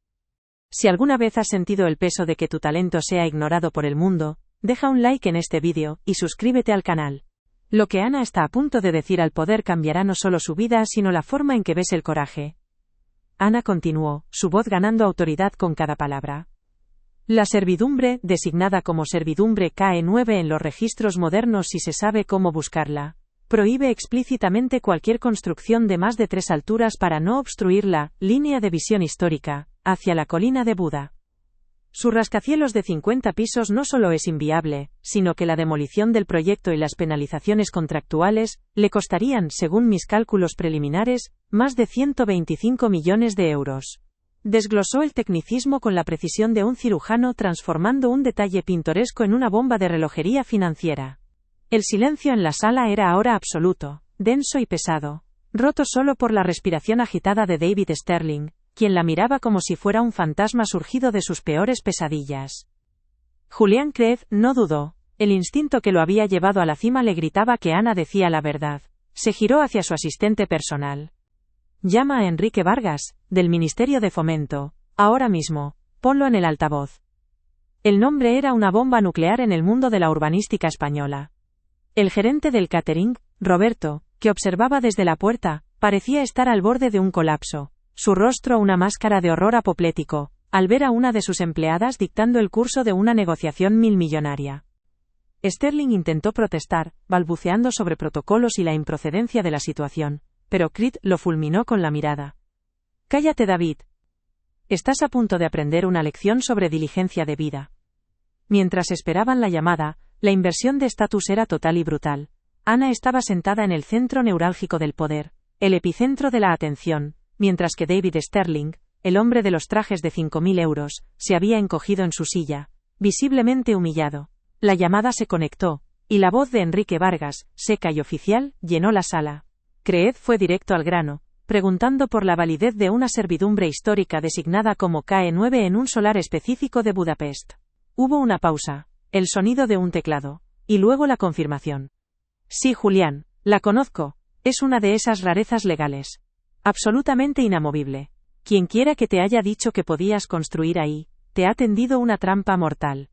Si alguna vez has sentido el peso de que tu talento sea ignorado por el mundo, deja un like en este vídeo, y suscríbete al canal. Lo que Ana está a punto de decir al poder cambiará no solo su vida sino la forma en que ves el coraje. Ana continuó, su voz ganando autoridad con cada palabra. La servidumbre, designada como servidumbre KE9 en los registros modernos si se sabe cómo buscarla, prohíbe explícitamente cualquier construcción de más de 3 alturas para no obstruir la línea de visión histórica, hacia la colina de Buda. Su rascacielos de 50 pisos no solo es inviable, sino que la demolición del proyecto y las penalizaciones contractuales le costarían, según mis cálculos preliminares, más de 125 millones de euros. Desglosó el tecnicismo con la precisión de un cirujano transformando un detalle pintoresco en una bomba de relojería financiera. El silencio en la sala era ahora absoluto, denso y pesado, roto solo por la respiración agitada de David Sterling, quien la miraba como si fuera un fantasma surgido de sus peores pesadillas. Julián Creed no dudó. El instinto que lo había llevado a la cima le gritaba que Ana decía la verdad. Se giró hacia su asistente personal. Llama a Enrique Vargas, del Ministerio de Fomento. Ahora mismo. Ponlo en el altavoz. El nombre era una bomba nuclear en el mundo de la urbanística española. El gerente del catering, Roberto, que observaba desde la puerta, parecía estar al borde de un colapso. Su rostro una máscara de horror apoplético, al ver a una de sus empleadas dictando el curso de una negociación milmillonaria. Sterling intentó protestar, balbuceando sobre protocolos y la improcedencia de la situación, pero Creed lo fulminó con la mirada. «Cállate, David». Estás a punto de aprender una lección sobre diligencia de vida. Mientras esperaban la llamada, la inversión de estatus era total y brutal. Ana estaba sentada en el centro neurálgico del poder, el epicentro de la atención, mientras que David Sterling, el hombre de los trajes de 5.000 euros, se había encogido en su silla, visiblemente humillado. La llamada se conectó, y la voz de Enrique Vargas, seca y oficial, llenó la sala. Creed fue directo al grano, preguntando por la validez de una servidumbre histórica designada como KE9 en un solar específico de Budapest. Hubo una pausa, el sonido de un teclado, y luego la confirmación. Sí, Julián, la conozco, es una de esas rarezas legales. Absolutamente inamovible. Quienquiera que te haya dicho que podías construir ahí, te ha tendido una trampa mortal.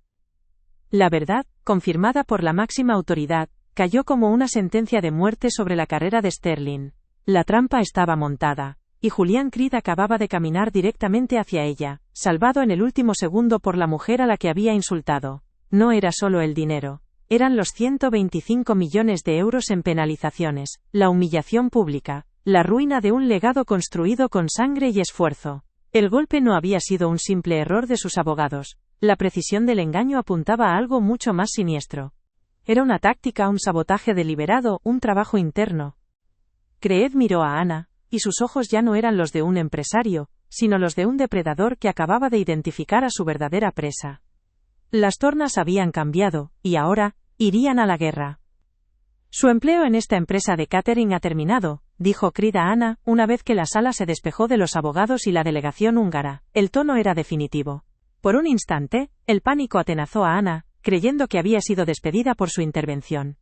La verdad, confirmada por la máxima autoridad, cayó como una sentencia de muerte sobre la carrera de Sterling. La trampa estaba montada, y Julián Creed acababa de caminar directamente hacia ella, salvado en el último segundo por la mujer a la que había insultado. No era solo el dinero. Eran los 125 millones de euros en penalizaciones, la humillación pública, la ruina de un legado construido con sangre y esfuerzo. El golpe no había sido un simple error de sus abogados. La precisión del engaño apuntaba a algo mucho más siniestro. Era una táctica, un sabotaje deliberado, un trabajo interno. Creed miró a Ana, y sus ojos ya no eran los de un empresario, sino los de un depredador que acababa de identificar a su verdadera presa. Las tornas habían cambiado, y ahora, irían a la guerra. Su empleo en esta empresa de catering ha terminado, dijo Creed a Ana, una vez que la sala se despejó de los abogados y la delegación húngara. El tono era definitivo. Por un instante, el pánico atenazó a Ana, creyendo que había sido despedida por su intervención.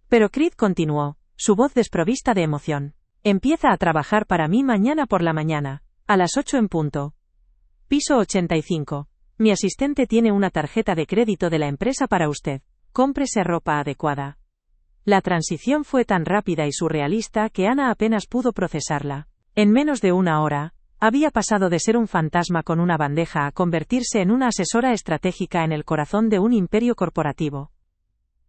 Pero Creed continuó, su voz desprovista de emoción. Empieza a trabajar para mí mañana por la mañana, a las 8 en punto. Piso 85. Mi asistente tiene una tarjeta de crédito de la empresa para usted. Cómprese ropa adecuada. La transición fue tan rápida y surrealista que Ana apenas pudo procesarla. En menos de una hora, había pasado de ser un fantasma con una bandeja a convertirse en una asesora estratégica en el corazón de un imperio corporativo.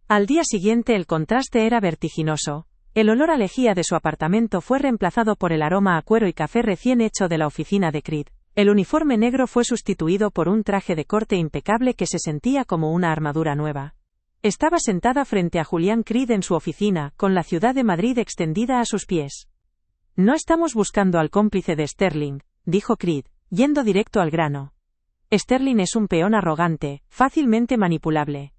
Al día siguiente el contraste era vertiginoso. El olor a lejía de su apartamento fue reemplazado por el aroma a cuero y café recién hecho de la oficina de Creed. El uniforme negro fue sustituido por un traje de corte impecable que se sentía como una armadura nueva. Estaba sentada frente a Julián Creed en su oficina, con la ciudad de Madrid extendida a sus pies. No estamos buscando al cómplice de Sterling, dijo Creed, yendo directo al grano. Sterling es un peón arrogante, fácilmente manipulable.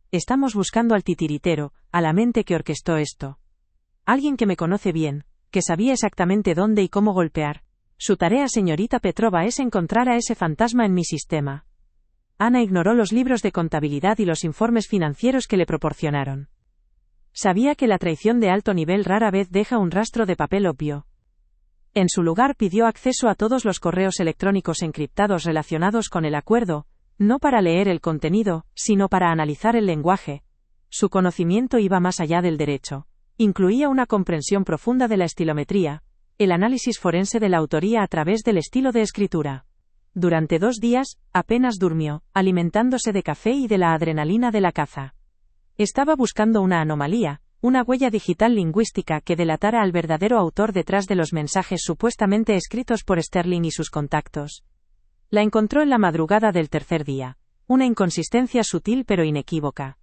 Estamos buscando al titiritero, a la mente que orquestó esto. Alguien que me conoce bien, que sabía exactamente dónde y cómo golpear. Su tarea, señorita Petrova, es encontrar a ese fantasma en mi sistema. Ana ignoró los libros de contabilidad y los informes financieros que le proporcionaron. Sabía que la traición de alto nivel rara vez deja un rastro de papel obvio. En su lugar pidió acceso a todos los correos electrónicos encriptados relacionados con el acuerdo, no para leer el contenido, sino para analizar el lenguaje. Su conocimiento iba más allá del derecho. Incluía una comprensión profunda de la estilometría, el análisis forense de la autoría a través del estilo de escritura. Durante 2 días, apenas durmió, alimentándose de café y de la adrenalina de la caza. Estaba buscando una anomalía, una huella digital lingüística que delatara al verdadero autor detrás de los mensajes supuestamente escritos por Sterling y sus contactos. La encontró en la madrugada del tercer día, una inconsistencia sutil pero inequívoca.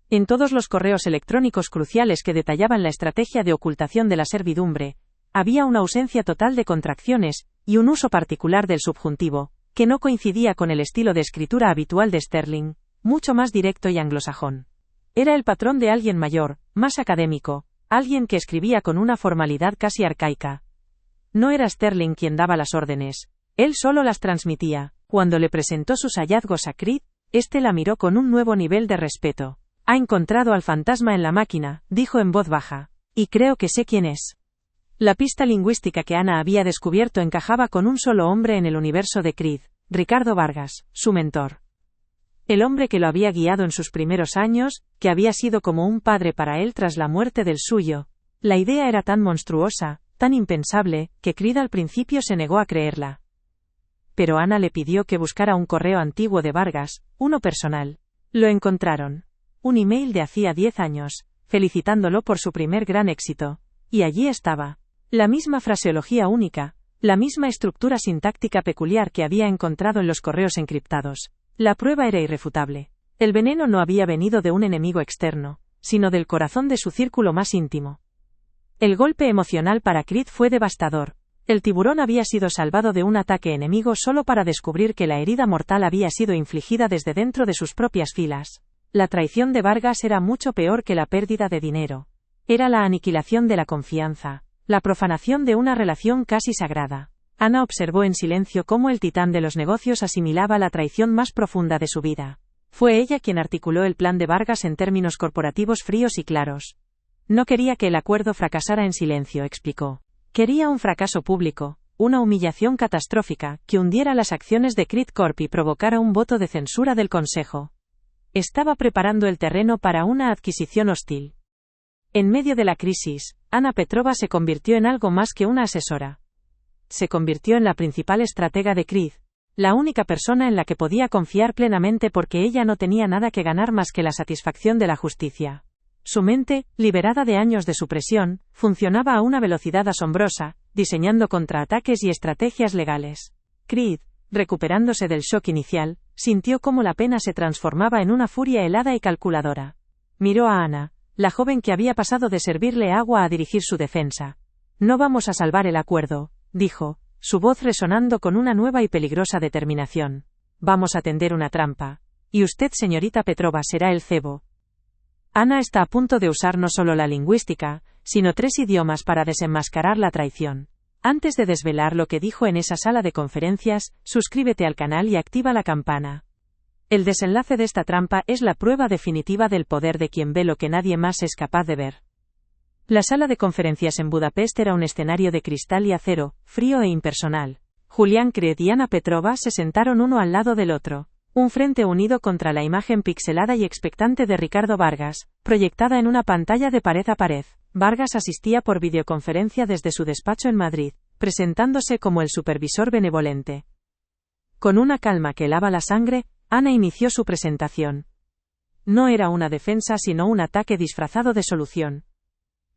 En todos los correos electrónicos cruciales que detallaban la estrategia de ocultación de la servidumbre, había una ausencia total de contracciones, y un uso particular del subjuntivo, que no coincidía con el estilo de escritura habitual de Sterling, mucho más directo y anglosajón. Era el patrón de alguien mayor, más académico, alguien que escribía con una formalidad casi arcaica. No era Sterling quien daba las órdenes, él solo las transmitía. Cuando le presentó sus hallazgos a Creed, este la miró con un nuevo nivel de respeto. Ha encontrado al fantasma en la máquina, dijo en voz baja, y creo que sé quién es. La pista lingüística que Ana había descubierto encajaba con un solo hombre en el universo de Creed, Ricardo Vargas, su mentor. El hombre que lo había guiado en sus primeros años, que había sido como un padre para él tras la muerte del suyo. La idea era tan monstruosa, tan impensable, que Creed al principio se negó a creerla. Pero Ana le pidió que buscara un correo antiguo de Vargas, uno personal. Lo encontraron. Un email de hacía 10 años, felicitándolo por su primer gran éxito. Y allí estaba. La misma fraseología única, La misma estructura sintáctica peculiar que había encontrado en los correos encriptados. La prueba era irrefutable. El veneno no había venido de un enemigo externo, sino del corazón de su círculo más íntimo. El golpe emocional para Creed fue devastador. El tiburón había sido salvado de un ataque enemigo solo para descubrir que la herida mortal había sido infligida desde dentro de sus propias filas. La traición de Vargas era mucho peor que la pérdida de dinero. Era la aniquilación de la confianza, la profanación de una relación casi sagrada. Ana observó en silencio cómo el titán de los negocios asimilaba la traición más profunda de su vida. Fue ella quien articuló el plan de Vargas en términos corporativos fríos y claros. No quería que el acuerdo fracasara en silencio, explicó. Quería un fracaso público, una humillación catastrófica, que hundiera las acciones de Creed Corp y provocara un voto de censura del Consejo. Estaba preparando el terreno para una adquisición hostil. En medio de la crisis, Ana Petrova se convirtió en algo más que una asesora. Se convirtió en la principal estratega de Creed, la única persona en la que podía confiar plenamente porque ella no tenía nada que ganar más que la satisfacción de la justicia. Su mente, liberada de años de supresión, funcionaba a una velocidad asombrosa, diseñando contraataques y estrategias legales. Creed, recuperándose del shock inicial, sintió cómo la pena se transformaba en una furia helada y calculadora. Miró a Ana, la joven que había pasado de servirle agua a dirigir su defensa. No vamos a salvar el acuerdo, dijo, su voz resonando con una nueva y peligrosa determinación. Vamos a tender una trampa. Y usted, señorita Petrova, será el cebo. Ana está a punto de usar no solo la lingüística, sino 3 idiomas para desenmascarar la traición. Antes de desvelar lo que dijo en esa sala de conferencias, suscríbete al canal y activa la campana. El desenlace de esta trampa es la prueba definitiva del poder de quien ve lo que nadie más es capaz de ver. La sala de conferencias en Budapest era un escenario de cristal y acero, frío e impersonal. Julián Creed y Ana Petrova se sentaron uno al lado del otro. Un frente unido contra la imagen pixelada y expectante de Ricardo Vargas, proyectada en una pantalla de pared a pared. Vargas asistía por videoconferencia desde su despacho en Madrid, presentándose como el supervisor benevolente. Con una calma que helaba la sangre, Ana inició su presentación. No era una defensa sino un ataque disfrazado de solución.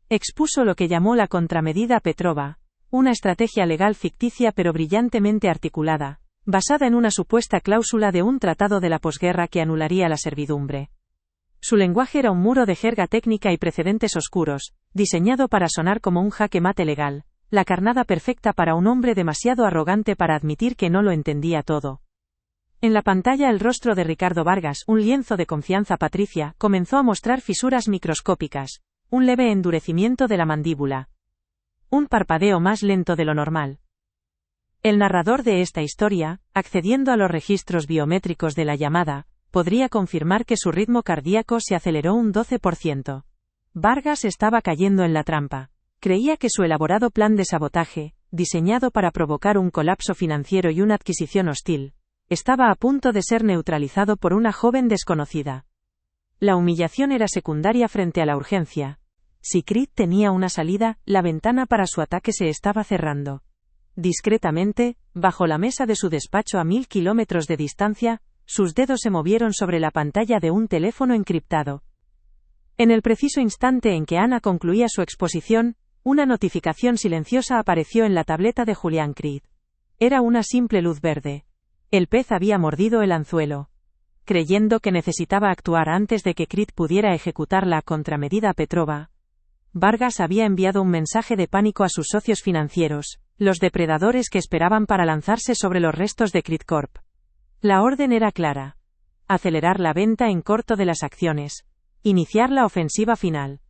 Expuso lo que llamó la contramedida Petrova, una estrategia legal ficticia pero brillantemente articulada, basada en una supuesta cláusula de un tratado de la posguerra que anularía la servidumbre. Su lenguaje era un muro de jerga técnica y precedentes oscuros, diseñado para sonar como un jaque mate legal, la carnada perfecta para un hombre demasiado arrogante para admitir que no lo entendía todo. En la pantalla el rostro de Ricardo Vargas, un lienzo de confianza patricia, comenzó a mostrar fisuras microscópicas, un leve endurecimiento de la mandíbula. Un parpadeo más lento de lo normal. El narrador de esta historia, accediendo a los registros biométricos de la llamada, podría confirmar que su ritmo cardíaco se aceleró un 12%. Vargas estaba cayendo en la trampa. Creía que su elaborado plan de sabotaje, diseñado para provocar un colapso financiero y una adquisición hostil, estaba a punto de ser neutralizado por una joven desconocida. La humillación era secundaria frente a la urgencia. Si Creed tenía una salida, la ventana para su ataque se estaba cerrando. Discretamente, bajo la mesa de su despacho a 1000 kilómetros de distancia, sus dedos se movieron sobre la pantalla de un teléfono encriptado. En el preciso instante en que Ana concluía su exposición, una notificación silenciosa apareció en la tableta de Julián Creed. Era una simple luz verde. El pez había mordido el anzuelo. Creyendo que necesitaba actuar antes de que Creed pudiera ejecutar la contramedida Petrova, Vargas había enviado un mensaje de pánico a sus socios financieros, los depredadores que esperaban para lanzarse sobre los restos de Creed Corp. La orden era clara. Acelerar la venta en corto de las acciones. Iniciar la ofensiva final.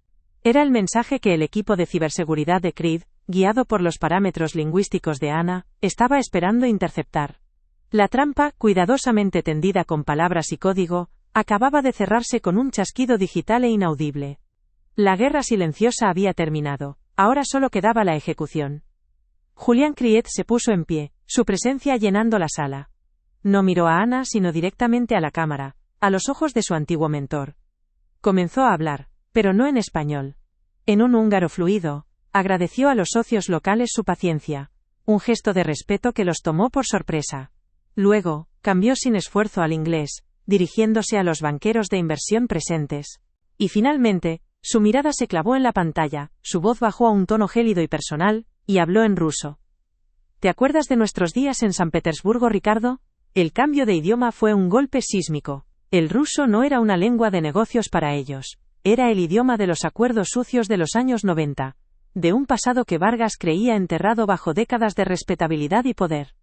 Era el mensaje que el equipo de ciberseguridad de Creed, guiado por los parámetros lingüísticos de Ana, estaba esperando interceptar. La trampa, cuidadosamente tendida con palabras y código, acababa de cerrarse con un chasquido digital e inaudible. La guerra silenciosa había terminado, ahora solo quedaba la ejecución. Julián Creed se puso en pie, su presencia llenando la sala. No miró a Ana sino directamente a la cámara, a los ojos de su antiguo mentor. Comenzó a hablar, pero no en español. En un húngaro fluido, agradeció a los socios locales su paciencia, un gesto de respeto que los tomó por sorpresa. Luego, cambió sin esfuerzo al inglés, dirigiéndose a los banqueros de inversión presentes. Y finalmente, su mirada se clavó en la pantalla, su voz bajó a un tono gélido y personal, y habló en ruso. ¿Te acuerdas de nuestros días en San Petersburgo, Ricardo? El cambio de idioma fue un golpe sísmico. El ruso no era una lengua de negocios para ellos. Era el idioma de los acuerdos sucios de los años 90. De un pasado que Vargas creía enterrado bajo décadas de respetabilidad y poder.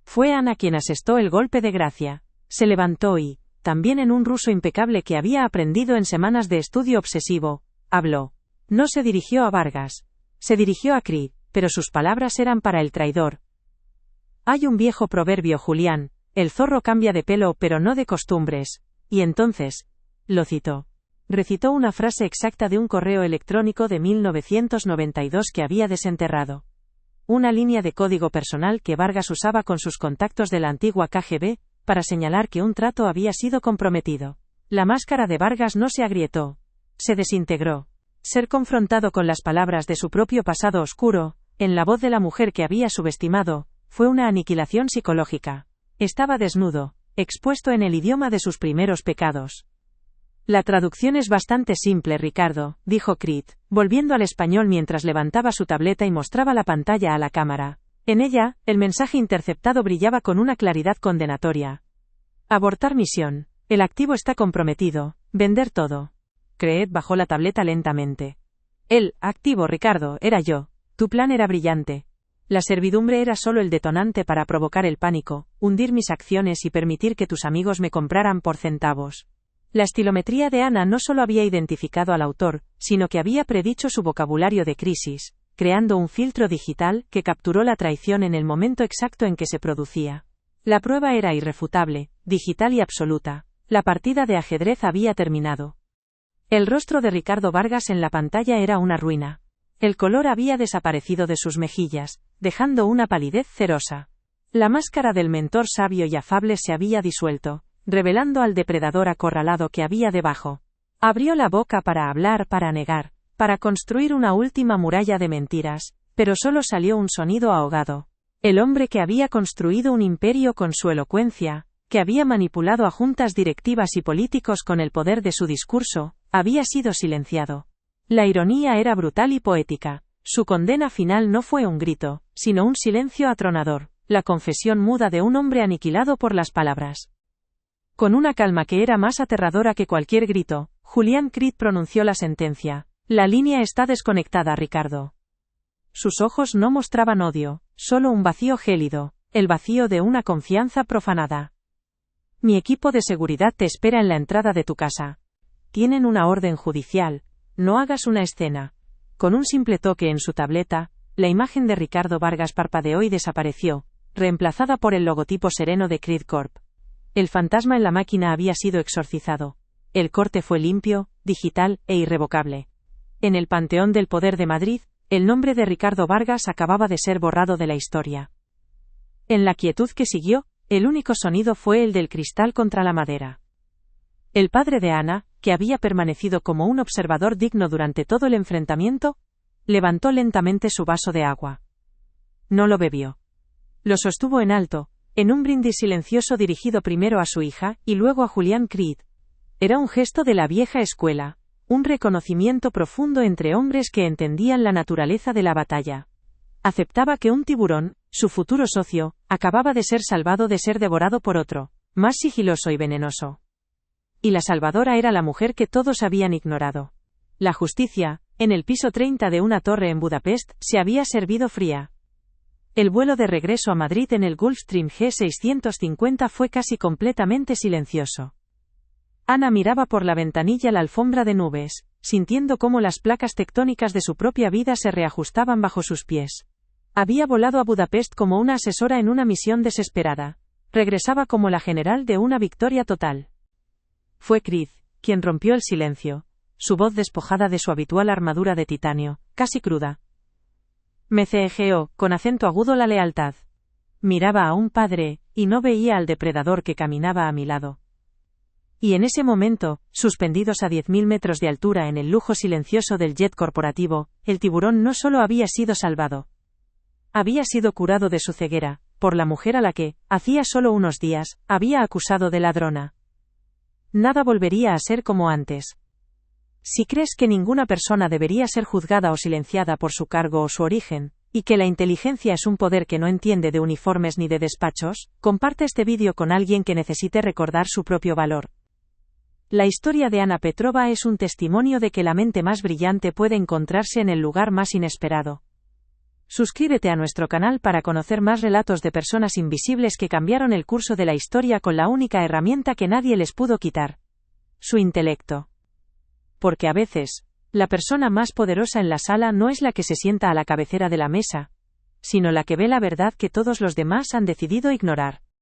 Fue Ana quien asestó el golpe de gracia. Se levantó y, también en un ruso impecable que había aprendido en semanas de estudio obsesivo, habló. No se dirigió a Vargas. Se dirigió a Creed, pero sus palabras eran para el traidor. Hay un viejo proverbio, Julián, el zorro cambia de pelo pero no de costumbres. Y entonces, lo citó. Recitó una frase exacta de un correo electrónico de 1992 que había desenterrado. Una línea de código personal que Vargas usaba con sus contactos de la antigua KGB, para señalar que un trato había sido comprometido. La máscara de Vargas no se agrietó. Se desintegró. Ser confrontado con las palabras de su propio pasado oscuro, en la voz de la mujer que había subestimado, fue una aniquilación psicológica. Estaba desnudo, expuesto en el idioma de sus primeros pecados. La traducción es bastante simple, Ricardo, dijo Creed, volviendo al español mientras levantaba su tableta y mostraba la pantalla a la cámara. En ella, el mensaje interceptado brillaba con una claridad condenatoria. Abortar misión. El activo está comprometido. Vender todo. Creed bajó la tableta lentamente. El activo, Ricardo, era yo. Tu plan era brillante. La servidumbre era solo el detonante para provocar el pánico, hundir mis acciones y permitir que tus amigos me compraran por centavos. La estilometría de Ana no solo había identificado al autor, sino que había predicho su vocabulario de crisis, creando un filtro digital que capturó la traición en el momento exacto en que se producía. La prueba era irrefutable, digital y absoluta. La partida de ajedrez había terminado. El rostro de Ricardo Vargas en la pantalla era una ruina. El color había desaparecido de sus mejillas, dejando una palidez cerosa. La máscara del mentor sabio y afable se había disuelto, revelando al depredador acorralado que había debajo. Abrió la boca para hablar, para negar, para construir una última muralla de mentiras, pero solo salió un sonido ahogado. El hombre que había construido un imperio con su elocuencia, que había manipulado a juntas directivas y políticos con el poder de su discurso, había sido silenciado. La ironía era brutal y poética. Su condena final no fue un grito, sino un silencio atronador, la confesión muda de un hombre aniquilado por las palabras. Con una calma que era más aterradora que cualquier grito, Julián Creed pronunció la sentencia. La línea está desconectada, Ricardo. Sus ojos no mostraban odio, solo un vacío gélido, el vacío de una confianza profanada. Mi equipo de seguridad te espera en la entrada de tu casa. Tienen una orden judicial. No hagas una escena. Con un simple toque en su tableta, la imagen de Ricardo Vargas parpadeó y desapareció, reemplazada por el logotipo sereno de Creed Corp. El fantasma en la máquina había sido exorcizado. El corte fue limpio, digital e irrevocable. En el Panteón del Poder de Madrid, el nombre de Ricardo Vargas acababa de ser borrado de la historia. En la quietud que siguió, el único sonido fue el del cristal contra la madera. El padre de Ana, que había permanecido como un observador digno durante todo el enfrentamiento, levantó lentamente su vaso de agua. No lo bebió. Lo sostuvo en alto, en un brindis silencioso dirigido primero a su hija y luego a Julián Creed. Era un gesto de la vieja escuela, un reconocimiento profundo entre hombres que entendían la naturaleza de la batalla. Aceptaba que un tiburón, su futuro socio, acababa de ser salvado de ser devorado por otro, más sigiloso y venenoso. Y la salvadora era la mujer que todos habían ignorado. La justicia, en el piso 30 de una torre en Budapest, se había servido fría. El vuelo de regreso a Madrid en el Gulfstream G650 fue casi completamente silencioso. Ana miraba por la ventanilla la alfombra de nubes, sintiendo cómo las placas tectónicas de su propia vida se reajustaban bajo sus pies. Había volado a Budapest como una asesora en una misión desesperada. Regresaba como la general de una victoria total. Fue Creed quien rompió el silencio, su voz despojada de su habitual armadura de titanio, casi cruda. Me cejeó, con acento agudo, la lealtad. Miraba a un padre, y no veía al depredador que caminaba a mi lado. Y en ese momento, suspendidos a 10.000 metros de altura en el lujo silencioso del jet corporativo, el tiburón no solo había sido salvado. Había sido curado de su ceguera, por la mujer a la que, hacía solo unos días, había acusado de ladrona. Nada volvería a ser como antes. Si crees que ninguna persona debería ser juzgada o silenciada por su cargo o su origen, y que la inteligencia es un poder que no entiende de uniformes ni de despachos, comparte este vídeo con alguien que necesite recordar su propio valor. La historia de Ana Petrova es un testimonio de que la mente más brillante puede encontrarse en el lugar más inesperado. Suscríbete a nuestro canal para conocer más relatos de personas invisibles que cambiaron el curso de la historia con la única herramienta que nadie les pudo quitar: su intelecto. Porque a veces, la persona más poderosa en la sala no es la que se sienta a la cabecera de la mesa, sino la que ve la verdad que todos los demás han decidido ignorar.